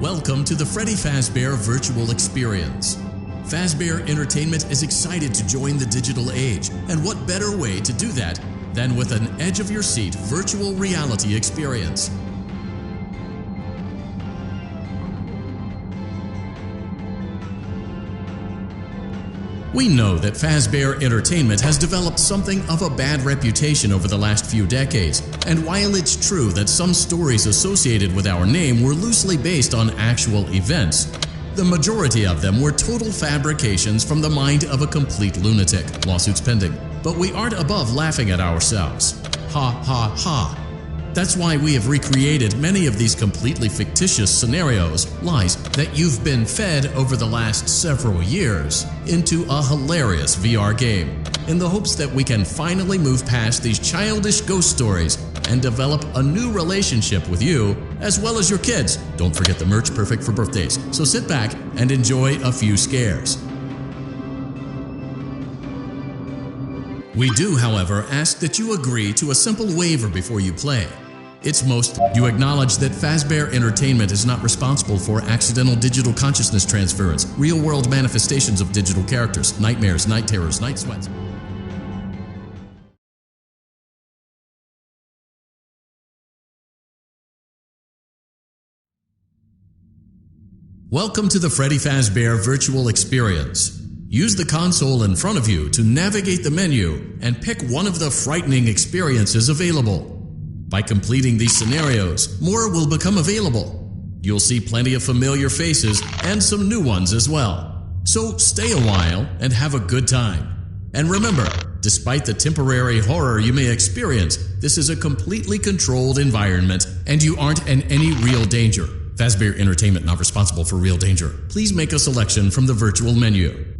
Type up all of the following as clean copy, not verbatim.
Welcome to the Freddy Fazbear Virtual Experience. Fazbear Entertainment is excited to join the digital age, and what better way to do that than with an edge-of-your-seat virtual reality experience. We know that Fazbear Entertainment has developed something of a bad reputation over the last few decades, and while it's true that some stories associated with our name were loosely based on actual events, the majority of them were total fabrications from the mind of a complete lunatic. Lawsuits pending. But we aren't above laughing at ourselves. Ha ha ha. That's why we have recreated many of these completely fictitious scenarios, lies, that you've been fed over the last several years into a hilarious VR game, in the hopes that we can finally move past these childish ghost stories and develop a new relationship with you as well as your kids. Don't forget the merch, perfect for birthdays. So sit back and enjoy a few scares. We do, however, ask that you agree to a simple waiver before you play. It's most you acknowledge that Fazbear Entertainment is not responsible for accidental digital consciousness transference, real-world manifestations of digital characters, nightmares, night terrors, night sweats. Welcome to the Freddy Fazbear Virtual Experience. Use the console in front of you to navigate the menu and pick one of the frightening experiences available. By completing these scenarios, more will become available. You'll see plenty of familiar faces and some new ones as well. So stay a while and have a good time. And remember, despite the temporary horror you may experience, this is a completely controlled environment and you aren't in any real danger. Fazbear Entertainment not responsible for real danger. Please make a selection from the virtual menu.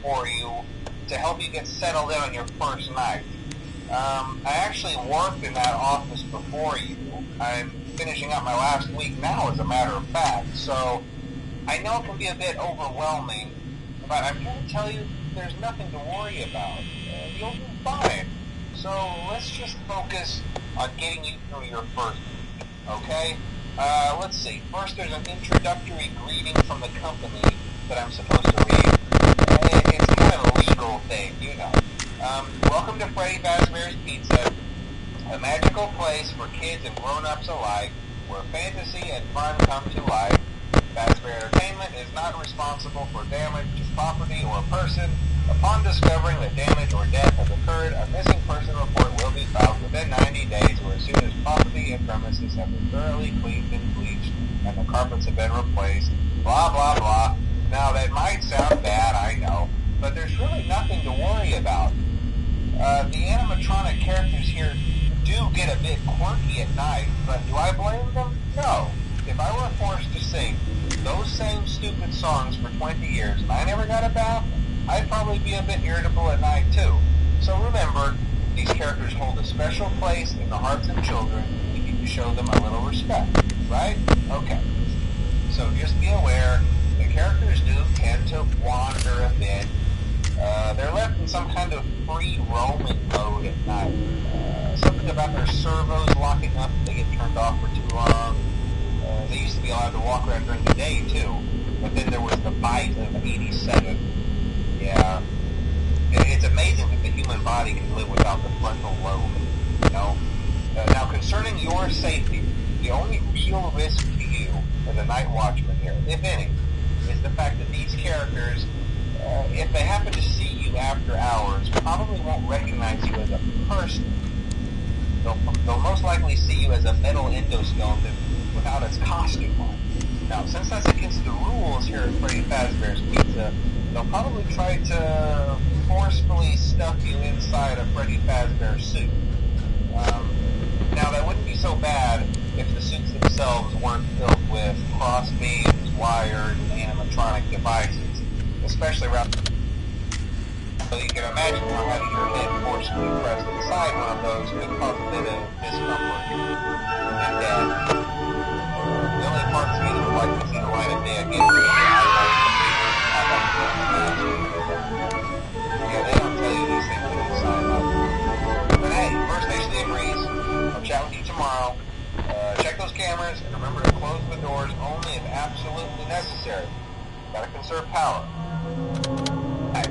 For you to help you get settled in on your first night. I actually worked in that office before you. I'm finishing up my last week now, as a matter of fact, so I know it can be a bit overwhelming, but I'm here to tell you there's nothing to worry about. You'll be fine. So let's just focus on getting you through your first week, okay? Let's see. First, there's an introductory greeting from the company that I'm supposed to read. It's kind of a legal thing, you know. Welcome to Freddy Fazbear's Pizza, a magical place for kids and grown-ups alike, where fantasy and fun come to life. Fazbear Entertainment is not responsible for damage to property or person. Upon discovering that damage or death has occurred, a missing person report will be filed within 90 days or as soon as property and premises have been thoroughly cleaned and bleached and the carpets have been replaced. Blah, blah, blah. Now, that might sound bad, I know, but there's really nothing to worry about. The animatronic characters here do get a bit quirky at night, but do I blame them? No. If I were forced to sing those same stupid songs for 20 years and I never got a bath, I'd probably be a bit irritable at night too. So remember, these characters hold a special place in the hearts of children. We need to show them a little respect, right? Okay. So just be aware, the characters do tend to wander a bit. They're left in some kind of free roaming mode at night. Something about their servos locking up if they get turned off for too long. They used to be allowed to walk around during the day too, but then there was the bite of 87. Yeah. It's amazing that the human body can live without the frontal lobe, you know? Now, concerning your safety, the only real risk to you as a night watchman here, if any, is the fact that these characters, if they happen to see you after hours, probably won't recognize you as a person. They'll most likely see you as a metal endoskeleton without its costume on. Now, since that's against the rules here at Freddy Fazbear's Pizza, they'll probably try to forcefully stuff you inside a Freddy Fazbear suit. Now, that wouldn't be so bad if the suits themselves weren't filled with cross beams, wired, and animatronic devices, especially around. So you can imagine how having your head forcefully pressed inside one of those could cause a bit of discomfort and death. The only parts of you that would like to see the light of day again are your eyeballs and yeah, they don't tell you these things when you sign up. But hey, First Station of the Breeze, I'll chat with you tomorrow. Check those cameras and remember to close the doors only if absolutely necessary. Gotta conserve power. Bye.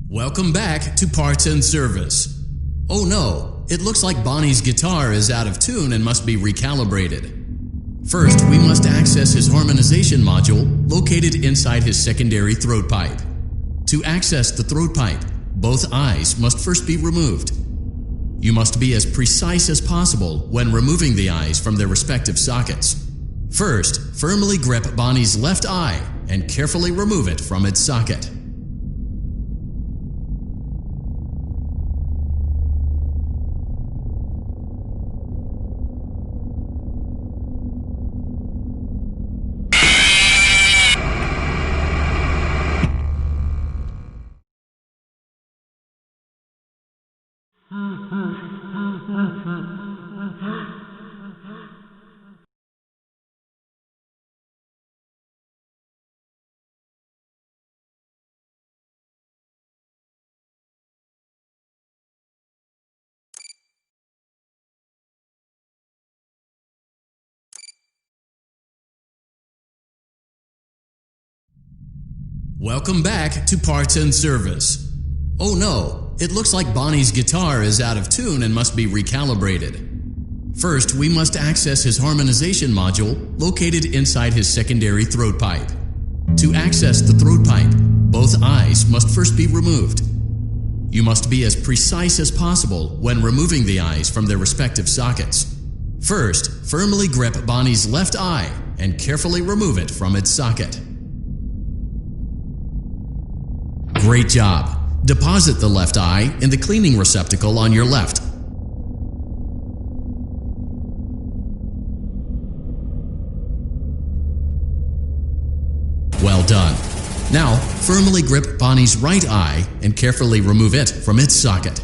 Welcome back to Parts and Service. Oh no, it looks like Bonnie's guitar is out of tune and must be recalibrated. First, we must access his harmonization module located inside his secondary throat pipe. To access the throat pipe, both eyes must first be removed. You must be as precise as possible when removing the eyes from their respective sockets. First, firmly grip Bonnie's left eye and carefully remove it from its socket. Welcome back to Parts and Service. Oh no, it looks like Bonnie's guitar is out of tune and must be recalibrated. First, we must access his harmonization module located inside his secondary throat pipe. To access the throat pipe, both eyes must first be removed. You must be as precise as possible when removing the eyes from their respective sockets. First, firmly grip Bonnie's left eye and carefully remove it from its socket. Great job! Deposit the left eye in the cleaning receptacle on your left. Well done. Now, firmly grip Bonnie's right eye and carefully remove it from its socket.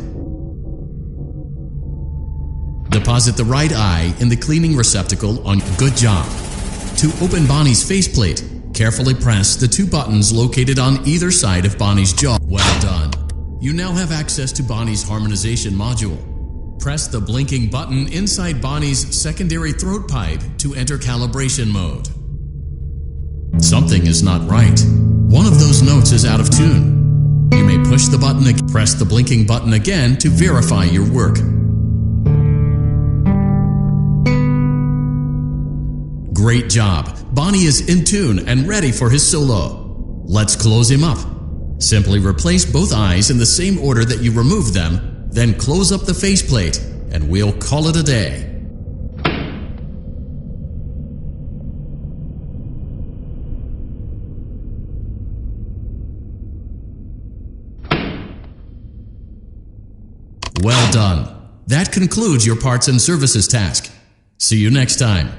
Deposit the right eye in the cleaning receptacle on. Good job. To open Bonnie's faceplate, carefully press the two buttons located on either side of Bonnie's jaw. Well done. You now have access to Bonnie's harmonization module. Press the blinking button inside Bonnie's secondary throat pipe to enter calibration mode. Something is not right. One of those notes is out of tune. You may push the button again. Press the blinking button again to verify your work. Great job! Bonnie is in tune and ready for his solo. Let's close him up. Simply replace both eyes in the same order that you removed them, then close up the faceplate, and we'll call it a day. Well done. That concludes your parts and services task. See you next time.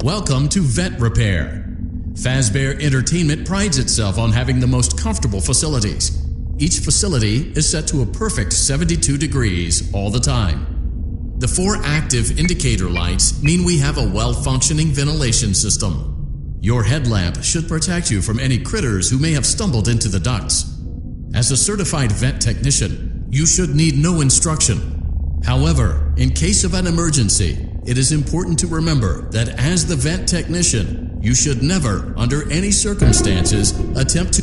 Welcome to Vet Repair. Fazbear Entertainment prides itself on having the most comfortable facilities. Each facility is set to a perfect 72 degrees all the time. The 4 active indicator lights mean we have a well-functioning ventilation system. Your headlamp should protect you from any critters who may have stumbled into the ducts. As a certified vet technician, you should need no instruction. However, in case of an emergency, it is important to remember that as the vet technician, you should never, under any circumstances, attempt to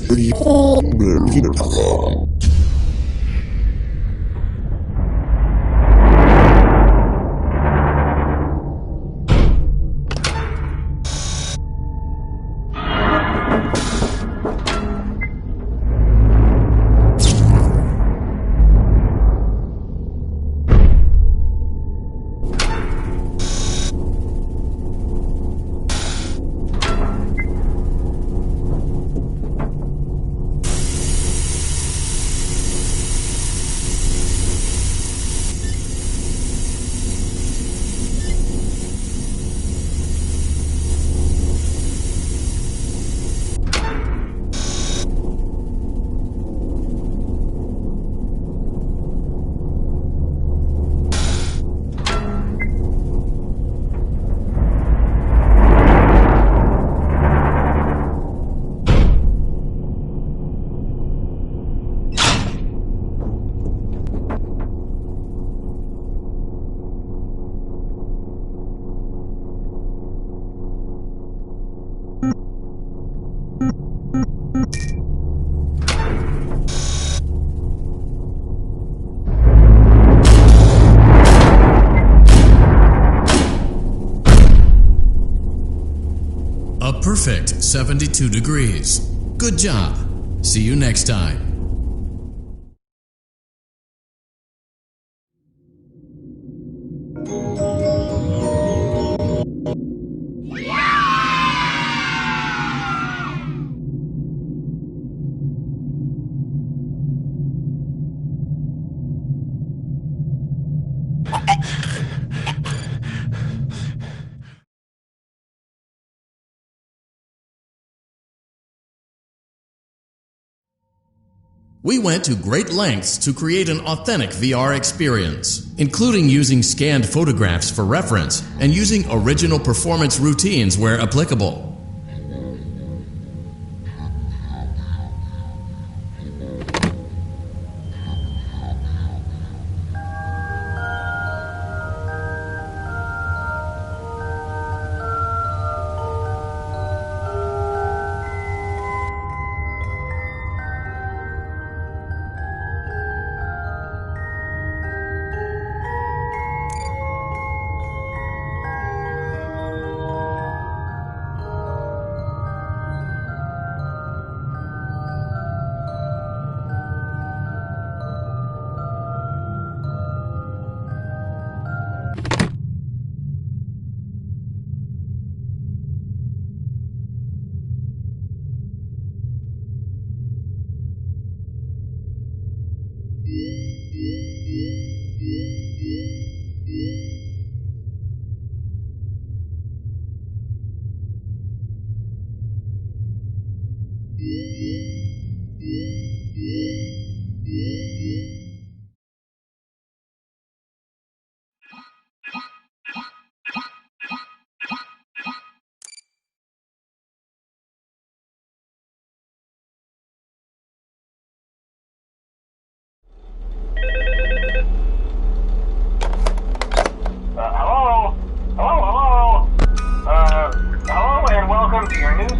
a perfect 72 degrees. Good job. See you next time. We went to great lengths to create an authentic VR experience, including using scanned photographs for reference and using original performance routines where applicable.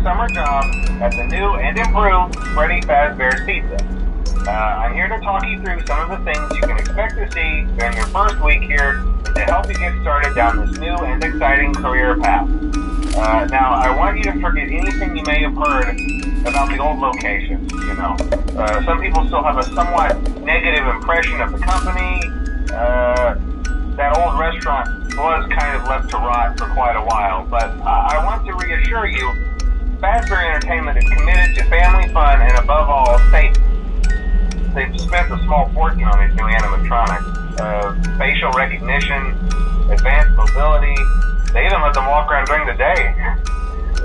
Summer job at the new and improved Freddy Fazbear's Pizza. I'm here to talk you through some of the things you can expect to see during your first week here and to help you get started down this new and exciting career path. Now, I want you to forget anything you may have heard about the old locations, some people still have a somewhat negative impression of the company. That old restaurant was kind of left to rot for quite a while, but I want to reassure you, Fazbear Entertainment is committed to family fun and, above all, safety. They've spent a small fortune on these new animatronics, facial recognition, advanced mobility. They even let them walk around during the day.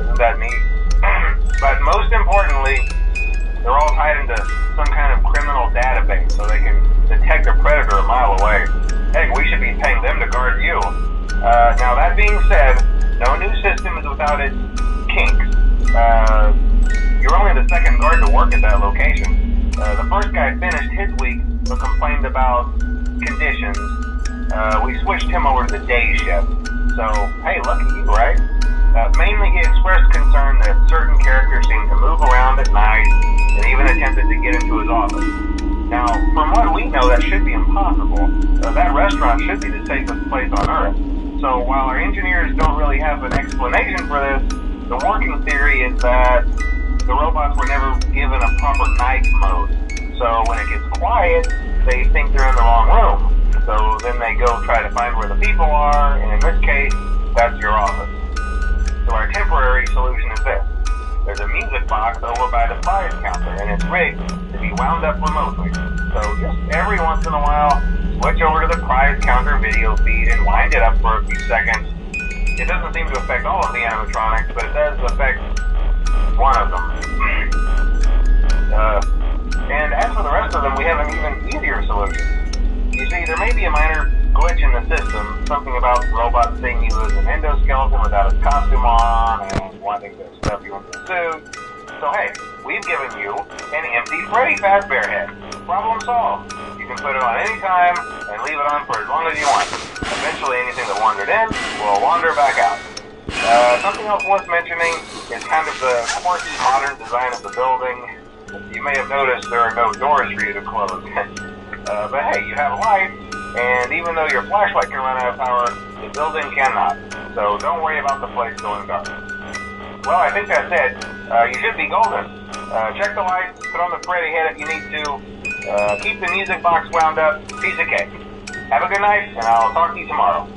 Isn't that neat? But most importantly, they're all tied into some kind of criminal database so they can detect a predator a mile away. Heck, we should be paying them to guard you. Now that being said, no new system is without its kinks. You're only the second guard to work at that location. The first guy finished his week but complained about conditions. We switched him over to the day shift. So, hey, lucky you, right? Mainly he expressed concern that certain characters seemed to move around at night and even attempted to get into his office. Now, from what we know, that should be impossible. That restaurant should be the safest place on Earth. So while our engineers don't really have an explanation for this, the working theory is that the robots were never given a proper night mode. So when it gets quiet, they think they're in the wrong room. So then they go try to find where the people are, and in this case, that's your office. So our temporary solution is this. There's a music box over by the prize counter, and it's rigged to be wound up remotely. So just every once in a while, switch over to the prize counter video feed and wind it up for a few seconds. It doesn't seem to affect all of the animatronics, but it does affect one of them. And as for the rest of them, we have an even easier solution. You see, there may be a minor glitch in the system, something about robots seeing you as an endoskeleton without his costume on and wanting to stuff you into a suit. So hey, we've given you an empty Freddy Fazbear head. Problem solved. You can put it on any time and leave it on for as long as you want. Eventually anything that wandered in will wander back out. Something else worth mentioning is kind of the quirky modern design of the building. You may have noticed there are no doors for you to close. But hey, you have a light, and even though your flashlight can run out of power, the building cannot. So don't worry about the place going dark. Well, I think that's it. You should be golden. Check the lights, put on the Freddy head if you need to. Keep the music box wound up. Piece of cake. Have a good night, and I'll talk to you tomorrow.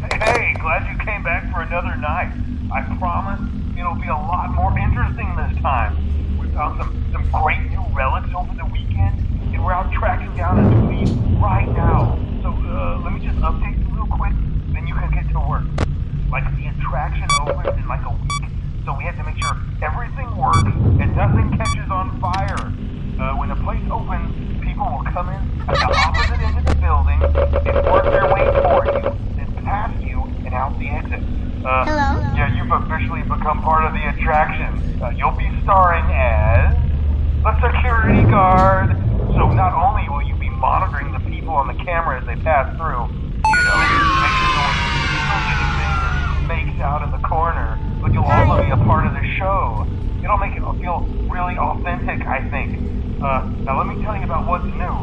Hey, glad you came back for another night. I promise it'll be a lot more interesting this time. We found some great new relics over the weekend, and we're out tracking down a new lead right now. So let me just update you real quick, then you can get to work. Like, the attraction opens in like a week, so we have to make sure everything works and nothing catches on fire. When the place opens, people will come in at the opposite end of the building and work their way toward you, then past you and out the exit. Hello? Yeah, you've officially become part of the attraction. You'll be starring as a security guard. So not only will you be monitoring the people on the camera as they pass through, you know, make sure no one steals anything or makes out in the corner, but you'll also be a part of the show. It'll make it feel really authentic, I think. Now let me tell you about what's new.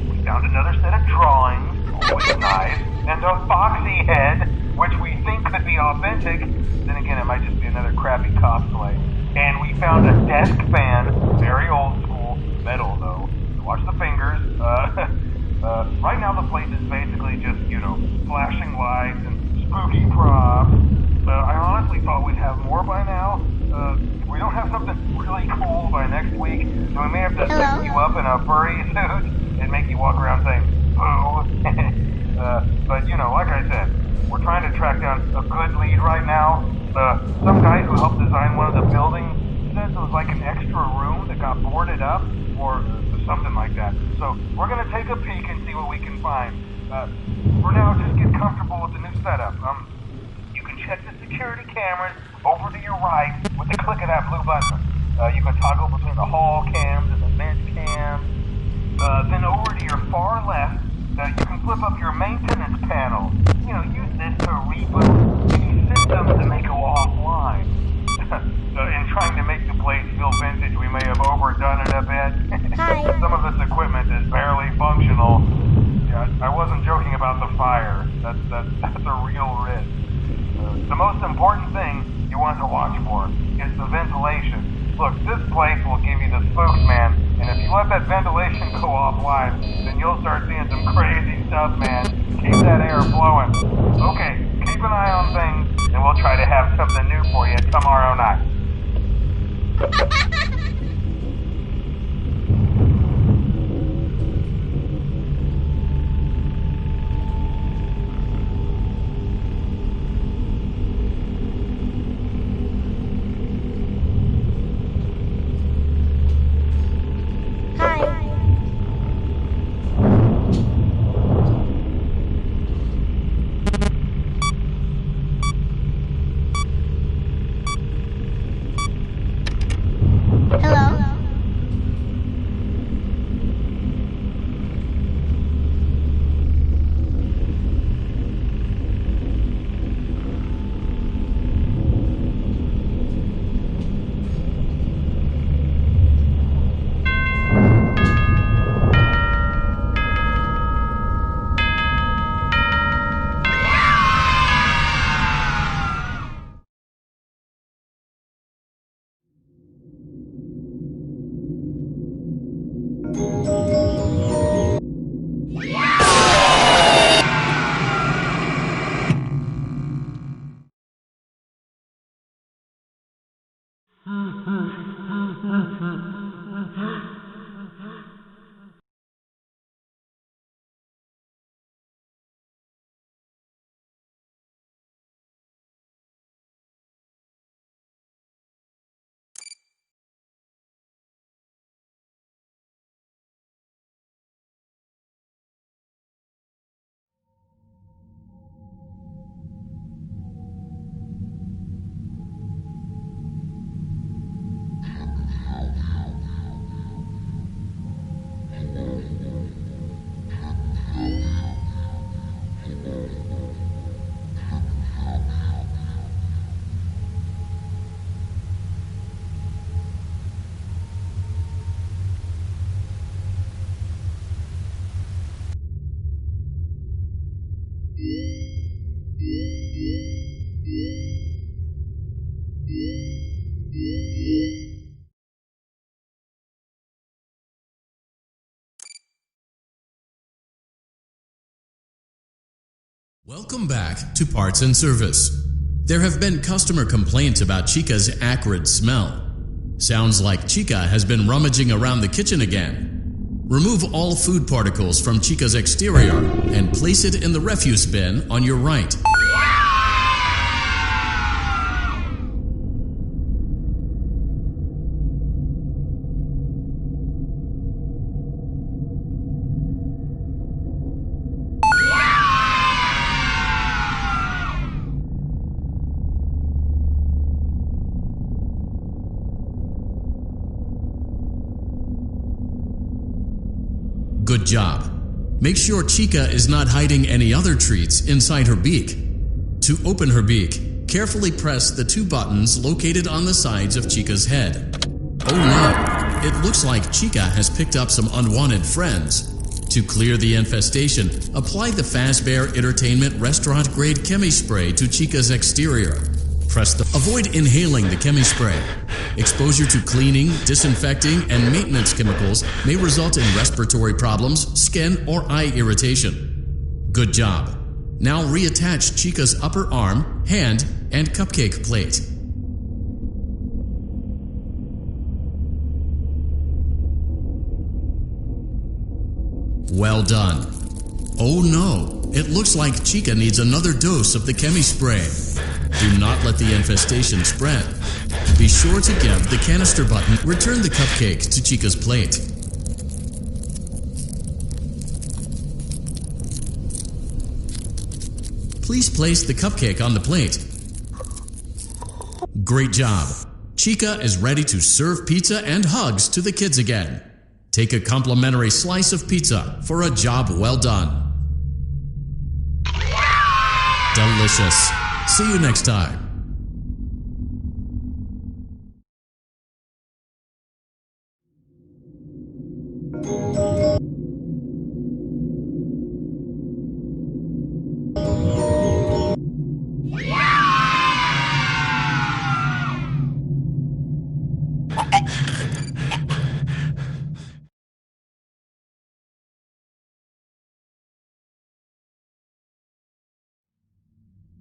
We found another set of drawings, which is nice, and a foxy head, which we think could be authentic. Then again, it might just be another crappy cosplay. And we found a desk fan, very old school, metal though. Watch the fingers. Right now the place is basically just, you know, flashing lights and spooky props. I honestly thought we'd have more by now. We don't have something really cool by next week, so we may have to set you up in a furry suit and make you walk around saying, boo. But, you know, like I said, we're trying to track down a good lead right now. Some guy who helped design one of the buildings says it was like an extra room that got boarded up, or something like that. So we're going to take a peek and see what we can find. For now, just get comfortable with the new setup. You can check the security cameras over to your right with the click of that blue button. You can toggle between the hall cams and the vent cams. Then over to your far left, you can flip up your maintenance panel. You know, use this to reboot any systems that may go offline. In trying to make the place feel vintage, we may have overdone it a bit. Some of this equipment is barely functional. Yeah, I wasn't joking about the fire. That's a real risk. The most important thing you want to watch for is the ventilation. Look, this place will give you the spooks, man, and if you let that ventilation go offline, then you'll start seeing some crazy stuff, man. Keep that air flowing. Okay, keep an eye on things, and we'll try to have something new for you tomorrow night. Welcome back to Parts and Service. There have been customer complaints about Chica's acrid smell. Sounds like Chica has been rummaging around the kitchen again. Remove all food particles from Chica's exterior and place it in the refuse bin on your right. Good job. Make sure Chica is not hiding any other treats inside her beak. To open her beak, carefully press the two buttons located on the sides of Chica's head. Oh no, it looks like Chica has picked up some unwanted friends. To clear the infestation, apply the Fazbear Entertainment restaurant-grade chemi spray to Chica's exterior. Avoid inhaling the chemi spray. Exposure to cleaning, disinfecting, and maintenance chemicals may result in respiratory problems, skin, or eye irritation. Good job. Now reattach Chica's upper arm, hand, and cupcake plate. Well done. Oh no, it looks like Chica needs another dose of the chemi spray. Do not let the infestation spread. Be sure to give the canister button. Return the cupcake to Chica's plate. Please place the cupcake on the plate. Great job. Chica is ready to serve pizza and hugs to the kids again. Take a complimentary slice of pizza for a job well done. Delicious. See you next time.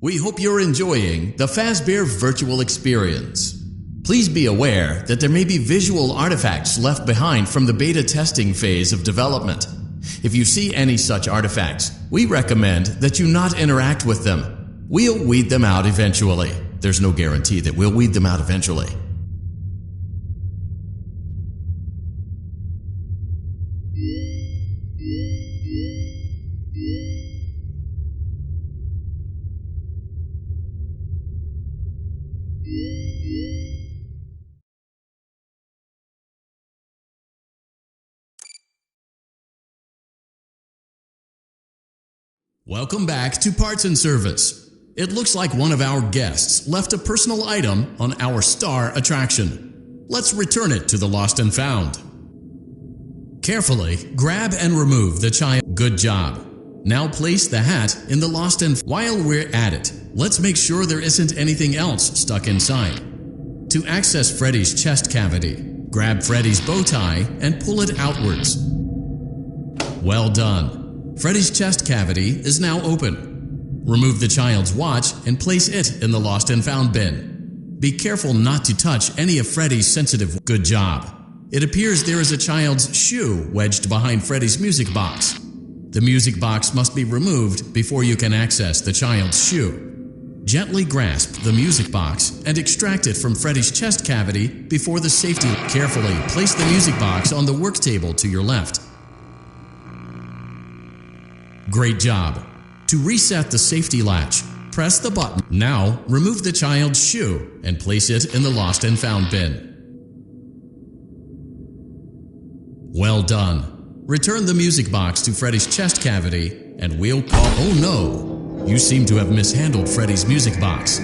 We hope you're enjoying the Fazbear virtual experience. Please be aware that there may be visual artifacts left behind from the beta testing phase of development. If you see any such artifacts, we recommend that you not interact with them. We'll weed them out eventually. There's no guarantee that we'll weed them out eventually. Welcome back to Parts and Service. It looks like one of our guests left a personal item on our star attraction. Let's return it to the Lost and Found. Carefully grab and remove the child. Good job. Now place the hat in the Lost and While we're at it, let's make sure there isn't anything else stuck inside. To access Freddy's chest cavity, grab Freddy's bow tie and pull it outwards. Well done. Freddy's chest cavity is now open. Remove the child's watch and place it in the Lost and Found bin. Be careful not to touch any of Freddy's sensitive. Good job. It appears there is a child's shoe wedged behind Freddy's music box. The music box must be removed before you can access the child's shoe. Gently grasp the music box and extract it from Freddy's chest cavity before the safety. Carefully place the music box on the work table to your left. Great job. To reset the safety latch, press the button. Now, remove the child's shoe and place it in the lost and found bin. Well done. Return the music box to Freddy's chest cavity and we'll call. Oh no! You seem to have mishandled Freddy's music box.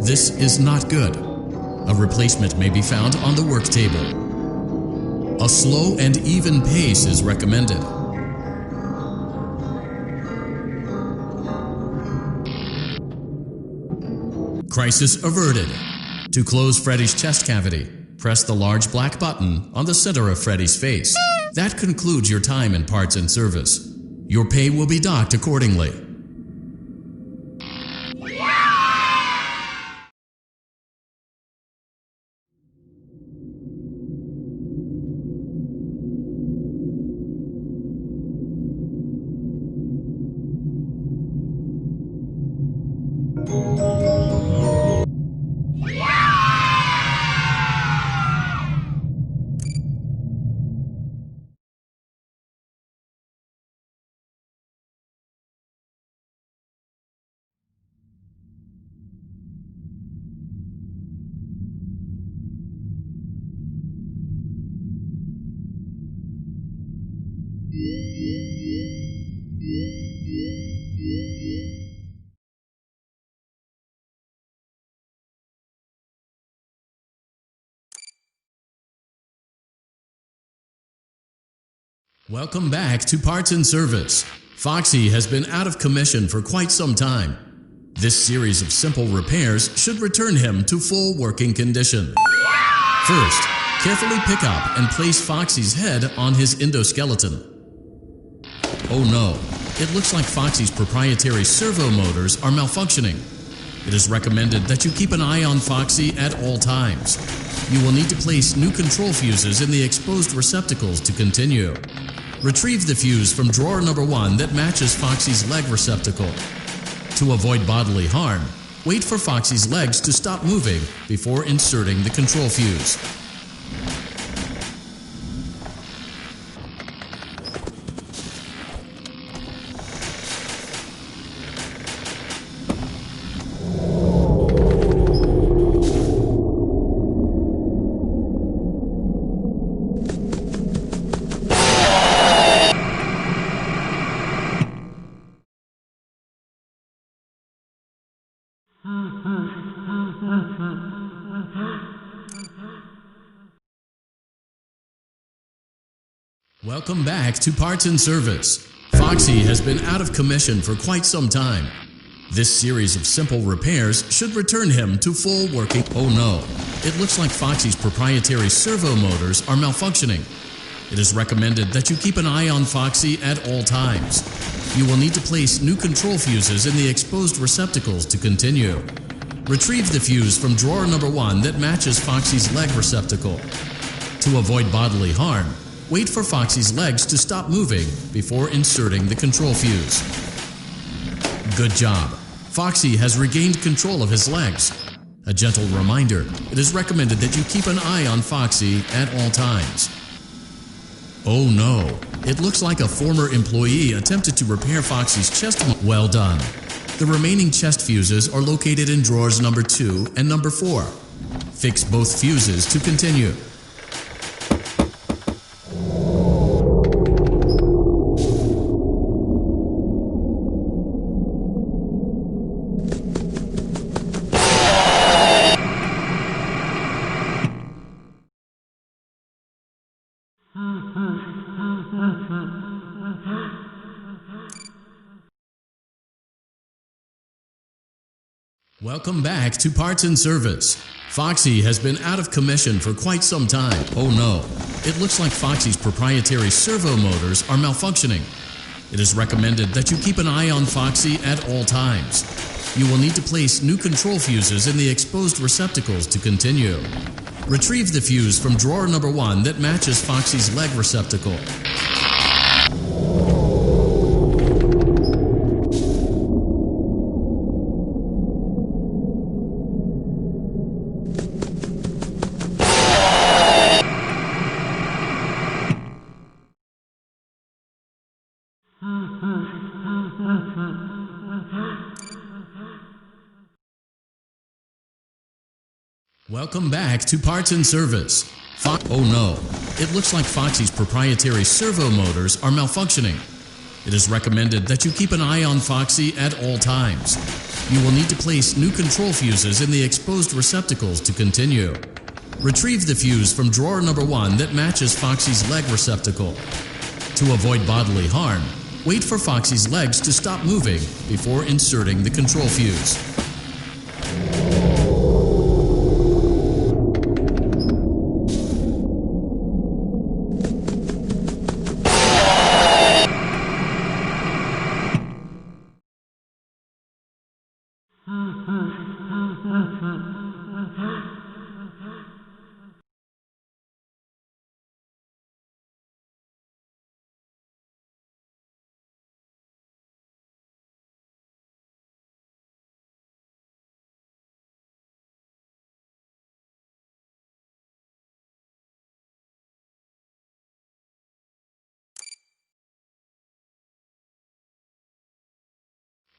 This is not good. A replacement may be found on the work table. A slow and even pace is recommended. Crisis averted. To close Freddy's chest cavity, press the large black button on the center of Freddy's face. That concludes your time in parts and service. Your pay will be docked accordingly. Welcome back to Parts and Service. Foxy has been out of commission for quite some time. This series of simple repairs should return him to full working condition. First, carefully pick up and place Foxy's head on his endoskeleton. Oh no, it looks like Foxy's proprietary servo motors are malfunctioning. It is recommended that you keep an eye on Foxy at all times. You will need to place new control fuses in the exposed receptacles to continue. Retrieve the fuse from drawer number 1 that matches Foxy's leg receptacle. To avoid bodily harm, wait for Foxy's legs to stop moving before inserting the control fuse. Welcome back to Parts and Service. Foxy has been out of commission for quite some time. This series of simple repairs should return him to full working. Oh no, it looks like Foxy's proprietary servo motors are malfunctioning. It is recommended that you keep an eye on Foxy at all times. You will need to place new control fuses in the exposed receptacles to continue. Retrieve the fuse from drawer number 1 that matches Foxy's leg receptacle. To avoid bodily harm, wait for Foxy's legs to stop moving before inserting the control fuse. Good job. Foxy has regained control of his legs. A gentle reminder, it is recommended that you keep an eye on Foxy at all times. Oh no, it looks like a former employee attempted to repair Foxy's chest. Well done. The remaining chest fuses are located in drawers number 2 and number 4. Fix both fuses to continue. Welcome back to Parts and Service. Foxy has been out of commission for quite some time. Oh no, it looks like Foxy's proprietary servo motors are malfunctioning. It is recommended that you keep an eye on Foxy at all times. You will need to place new control fuses in the exposed receptacles to continue. Retrieve the fuse from drawer number 1 that matches Foxy's leg receptacle. Welcome back to Parts and Service. Oh no, it looks like Foxy's proprietary servo motors are malfunctioning. It is recommended that you keep an eye on Foxy at all times. You will need to place new control fuses in the exposed receptacles to continue. Retrieve the fuse from drawer number 1 that matches Foxy's leg receptacle. To avoid bodily harm, wait for Foxy's legs to stop moving before inserting the control fuse.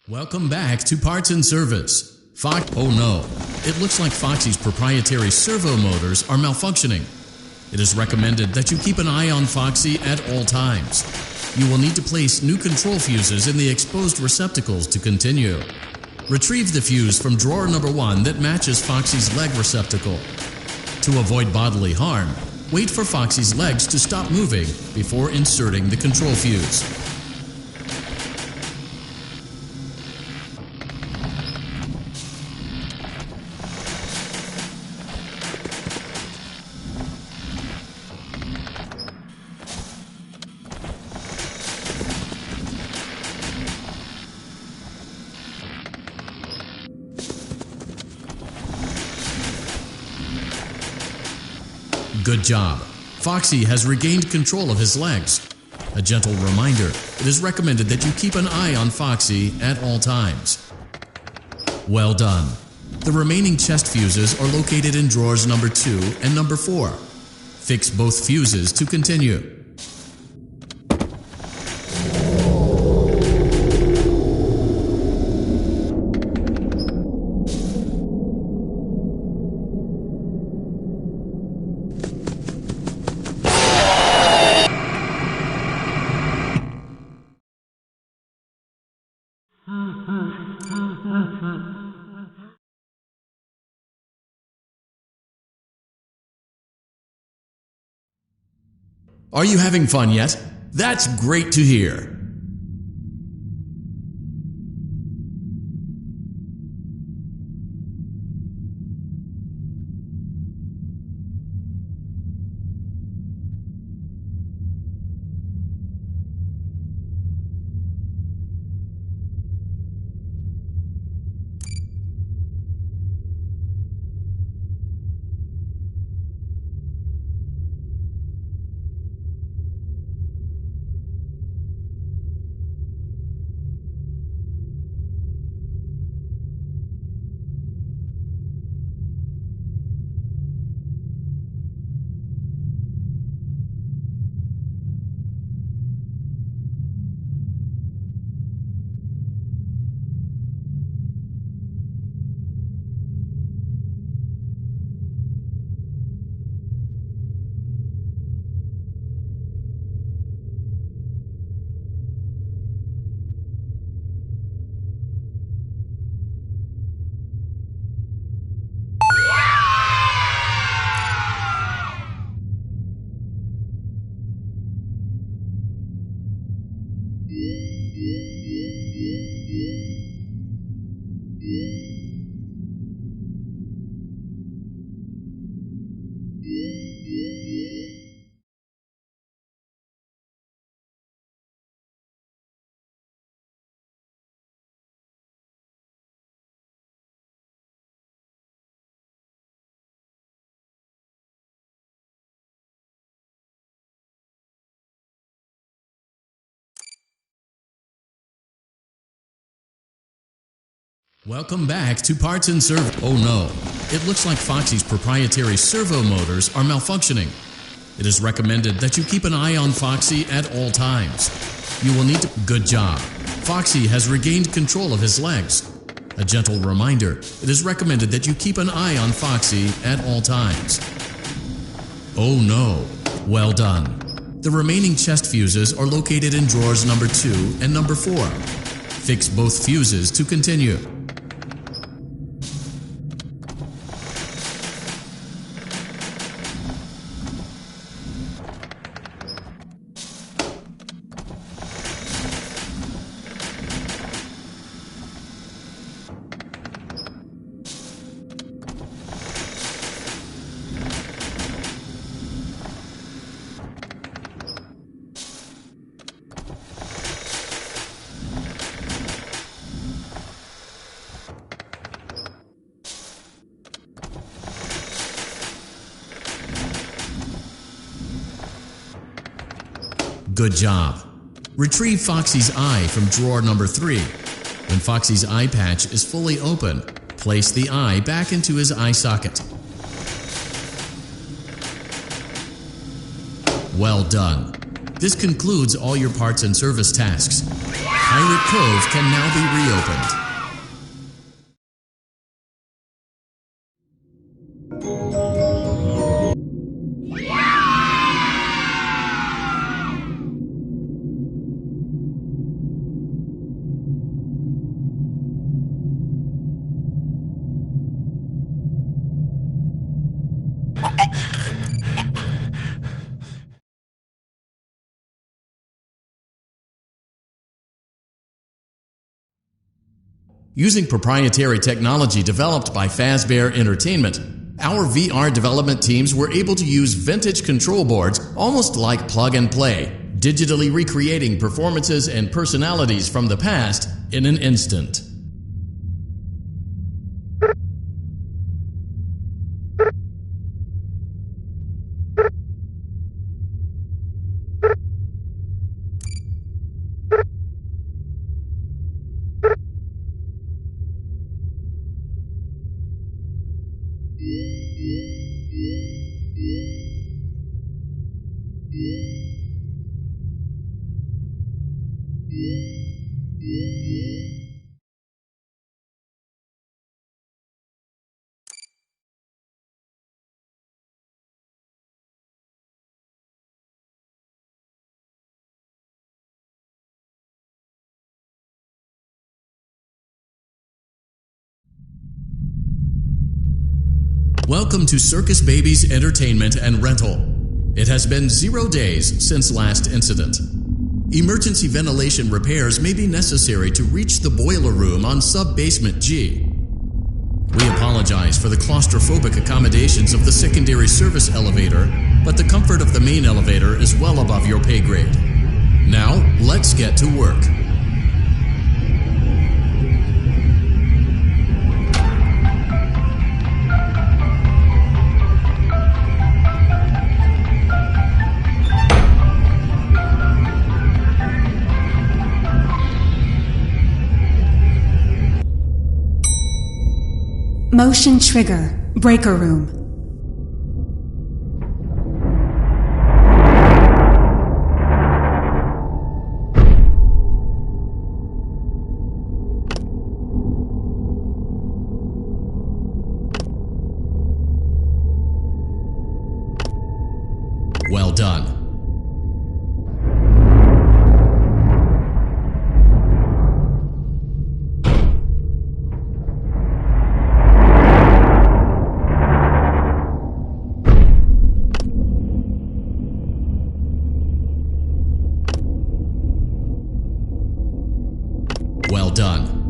Welcome back to Parts and Service. Oh no, it looks like Foxy's proprietary servo motors are malfunctioning. It is recommended that you keep an eye on Foxy at all times. You will need to place new control fuses in the exposed receptacles to continue. Retrieve the fuse from drawer number 1 that matches Foxy's leg receptacle. To avoid bodily harm, wait for Foxy's legs to stop moving before inserting the control fuse. Good job. Foxy has regained control of his legs. A gentle reminder, it is recommended that you keep an eye on Foxy at all times. Well done. The remaining chest fuses are located in drawers number 2 and number 4. Fix both fuses to continue. Are you having fun yet? That's great to hear. Welcome back to Parts and Service. Oh no, it looks like Foxy's proprietary servo motors are malfunctioning. It is recommended that you keep an eye on Foxy at all times. You will need to... Good job. Foxy has regained control of his legs. A gentle reminder, it is recommended that you keep an eye on Foxy at all times. Oh no, well done. The remaining chest fuses are located in drawers number 2 and number 4. Fix both fuses to continue. Good job. Retrieve Foxy's eye from drawer number 3. When Foxy's eye patch is fully open, place the eye back into his eye socket. Well done. This concludes all your parts and service tasks. Pirate Cove can now be reopened. Using proprietary technology developed by Fazbear Entertainment, our VR development teams were able to use vintage control boards almost like plug and play, digitally recreating performances and personalities from the past in an instant. Welcome to Circus Baby's Entertainment and Rental. It has been 0 days since last incident. Emergency ventilation repairs may be necessary to reach the boiler room on sub-basement G. We apologize for the claustrophobic accommodations of the secondary service elevator, but the comfort of the main elevator is well above your pay grade. Now, let's get to work. Motion trigger, breaker room. Well done. Well done.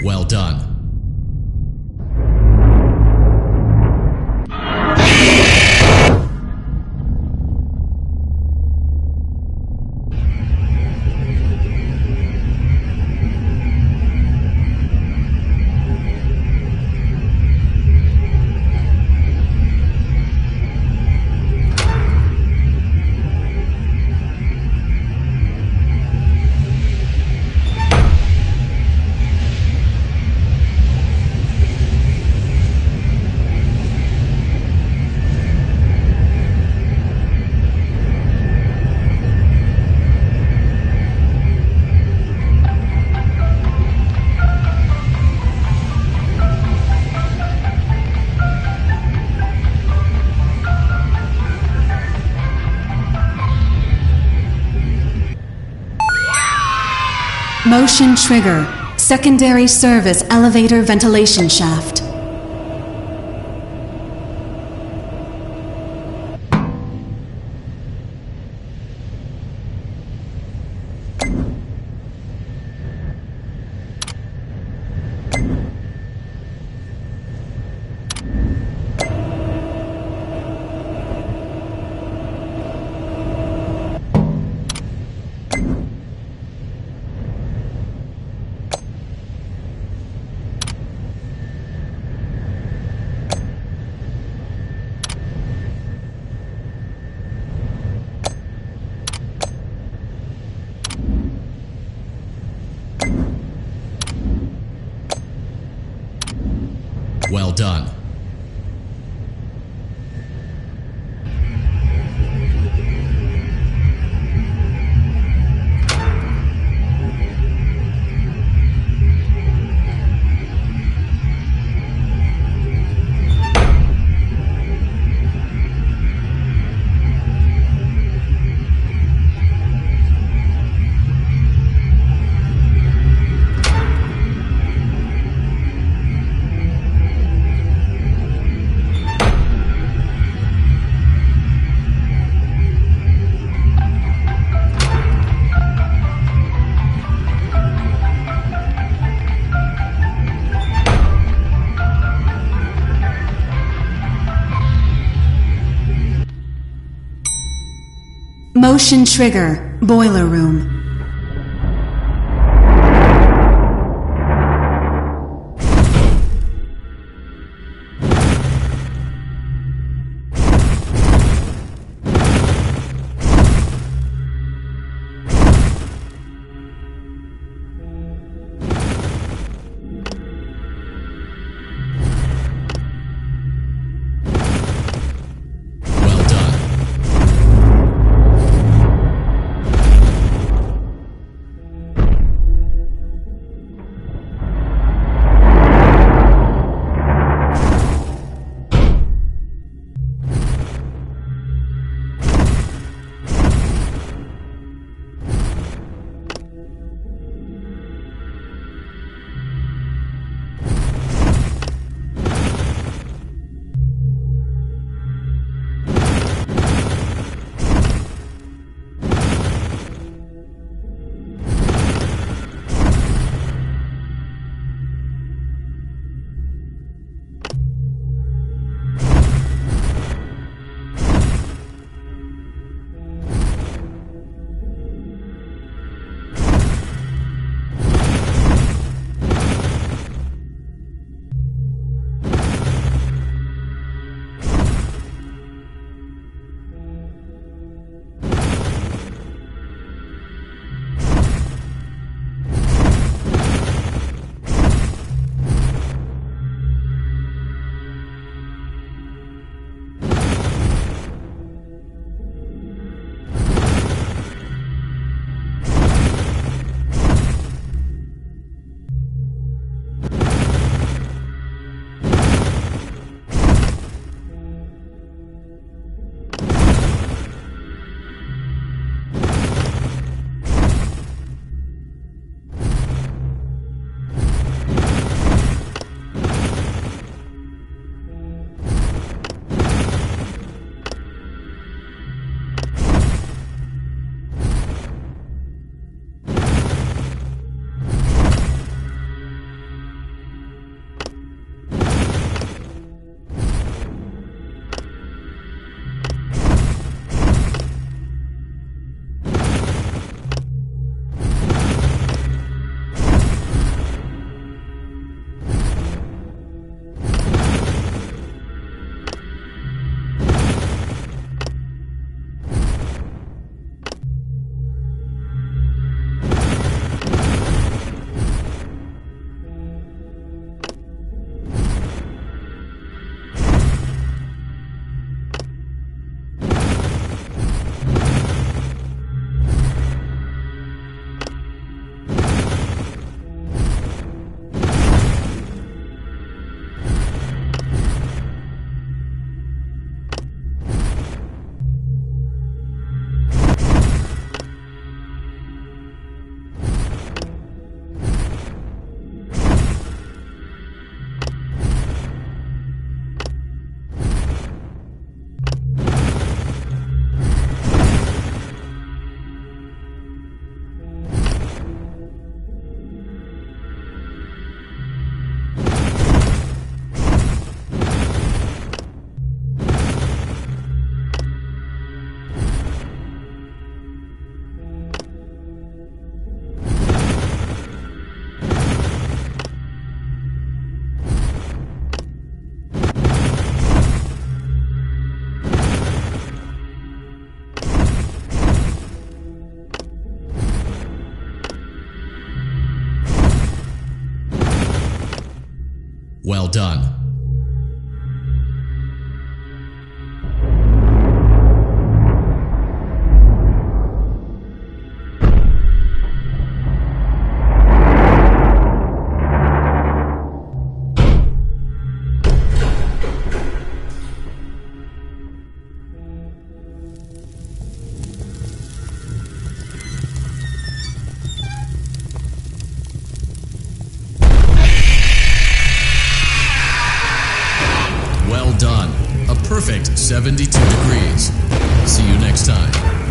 Well done. Motion trigger. Secondary service elevator ventilation shaft. Well done. Motion trigger. Boiler room. Well done. Well done. Well done. A perfect 72 degrees. See you next time.